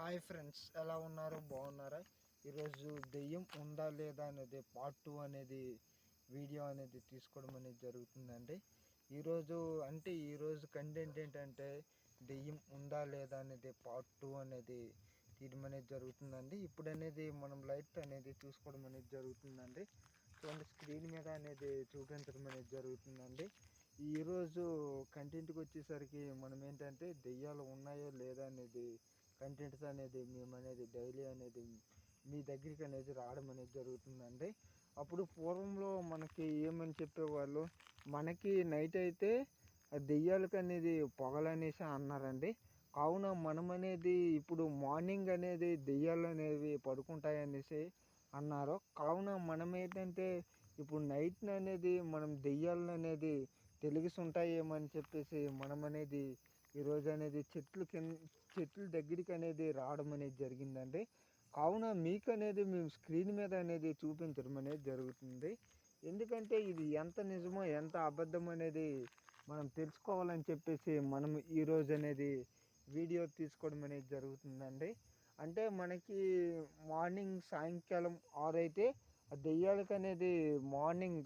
Hi friends, ఎలా ఉన్నారు? బాగున్నారా? ఈరోజు దెయ్యం ఉందా లేదా అనేది పార్ట్ 2 అనేది వీడియో అనేది తీసుకోవడం అనేది జరుగుతుందండి. ఈరోజు కంటెంట్ ఏంటంటే దెయ్యం ఉందా లేదా అనేది పార్ట్ 2 అనేది తీయడం అనేది జరుగుతుందండి. ఇప్పుడు అనేది మనం లైట్ అనేది చూసుకోవడం అనేది జరుగుతుందండి. చూడండి, స్క్రీన్ మీద అనేది చూపించడం అనేది జరుగుతుందండి. ఈరోజు కంటెంట్కి వచ్చేసరికి మనం ఏంటంటే దెయ్యాలు ఉన్నాయో లేదా అనేది కంటెంట్స్ అనేది మేము అనేది డైలీ అనేది మీ దగ్గరికి అనేది రావడం అనేది జరుగుతుందండి. అప్పుడు పూర్వంలో మనకి ఏమని చెప్పేవాళ్ళు, మనకి నైట్ అయితే దెయ్యాలకు అనేది పొగలనేసి అన్నారండి. కావున మనం అనేది ఇప్పుడు మార్నింగ్ అనేది దెయ్యాలు అనేవి పడుకుంటాయనేసి అన్నారు. కావున మనం ఏంటంటే ఇప్పుడు నైట్ అనేది మనం దెయ్యాలను అనేది తెలుగుసుంటాయేమని చెప్పేసి మనం అనేది ఈరోజు అనేది చెట్ల దగ్గరికి అనేది రావడం అనేది జరిగిందండి. కావున మీకు అనేది మేము స్క్రీన్ మీద అనేది చూపించడం అనేది జరుగుతుంది. ఎందుకంటే ఇది ఎంత నిజమో ఎంత అబద్ధం అనేది మనం తెలుసుకోవాలని చెప్పేసి మనం ఈరోజు అనేది వీడియో తీసుకోవడం అనేది జరుగుతుందండి. అంటే మనకి మార్నింగ్ సాయంకాలం 6 అయితే ఆ దెయ్యాలకు అనేది మార్నింగ్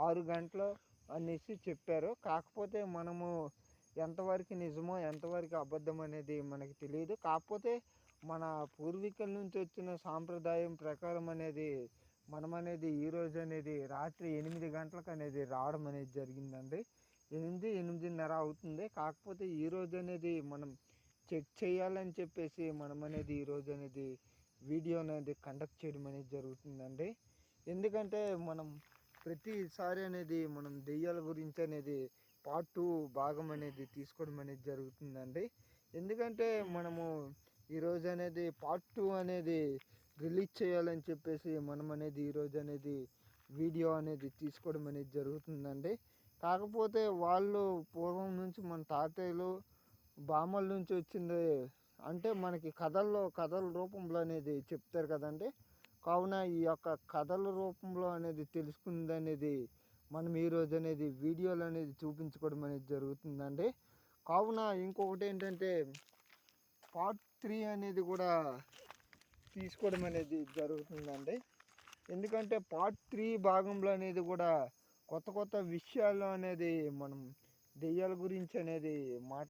6 గంటలు అనేసి చెప్పారు. కాకపోతే మనము ఎంతవరకు నిజమో ఎంతవరకు అబద్ధం అనేది మనకి తెలియదు. కాకపోతే మన పూర్వీకుల నుంచి వచ్చిన సాంప్రదాయం ప్రకారం అనేది మనం అనేది ఈరోజు అనేది రాత్రి 8 గంటలకు అనేది రావడం అనేది జరిగిందండి. 8:30 అవుతుంది. కాకపోతే ఈరోజు అనేది మనం చెక్ చేయాలని చెప్పేసి మనం అనేది ఈరోజు అనేది వీడియో అనేది కండక్ట్ చేయడం అనేది జరుగుతుందండి. ఎందుకంటే మనం ప్రతిసారి అనేది మనం దెయ్యాల గురించి అనేది పార్ట్ 2 భాగం అనేది తీసుకోవడం అనేది జరుగుతుందండి. ఎందుకంటే మనము ఈరోజు అనేది పార్ట్ 2 అనేది రిలీజ్ చేయాలని చెప్పేసి మనం అనేది ఈరోజు అనేది వీడియో అనేది తీసుకోవడం అనేది జరుగుతుందండి. కాకపోతే వాళ్ళు పూర్వం నుంచి మన తాతయ్యలు బామ్మల నుంచి వచ్చింది, అంటే మనకి కథల రూపంలో అనేది చెప్తారు కదండి. కావున ఈ యొక్క కథల రూపంలో అనేది తెలుసుకుంది అనేది మనం ఈరోజు అనేది వీడియోలు అనేది చూపించుకోవడం అనేది జరుగుతుందండి. కావున ఇంకొకటి ఏంటంటే పార్ట్ 3 అనేది కూడా తీసుకోవడం అనేది జరుగుతుందండి. ఎందుకంటే పార్ట్ 3 భాగంలో అనేది కూడా కొత్త విషయాలు అనేది మనం దెయ్యాల గురించి అనేది